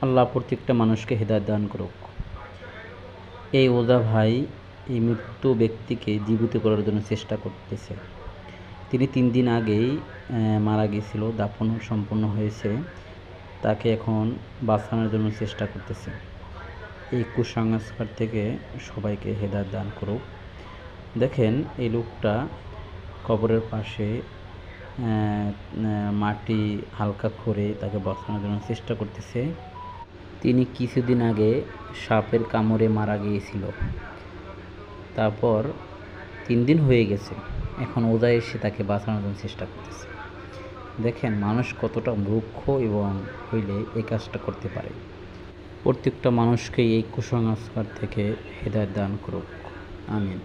আল্লাহ প্রত্যেকটা মানুষকে হেদায়েত দান করুক। এই ওঝা ভাই এই মৃত ব্যক্তিকে জীবিত করার জন্য চেষ্টা করতেছে। তিনি 3 দিন আগেই মারা গিয়েছিল, দাফন সম্পন্ন হয়েছে। তাকে এখন বাঁচানোর জন্য চেষ্টা করতেছে। এই কুসংস্কার থেকে সবাইকে হেদায়েত দান করুক। দেখেন এই লোকটা কবরের পাশে মাটি হালকা করে তাকে বাঁচানোর জন্য চেষ্টা করতেছে। তিনি কিছুদিন আগে সাপের কামড়ে মারা গিয়েছিল। তারপর 3 দিন হয়ে গেছে, এখন ওঝা এসে তাকে বাঁচানোর জন্য চেষ্টা করতেছে। দেখেন মানুষ কতটা মূর্খ এবং হইলে এই কাজটা করতে পারে। প্রত্যেকটা মানুষকে এই কুসংস্কার থেকে হেদায়েত দান করুক। আমিন।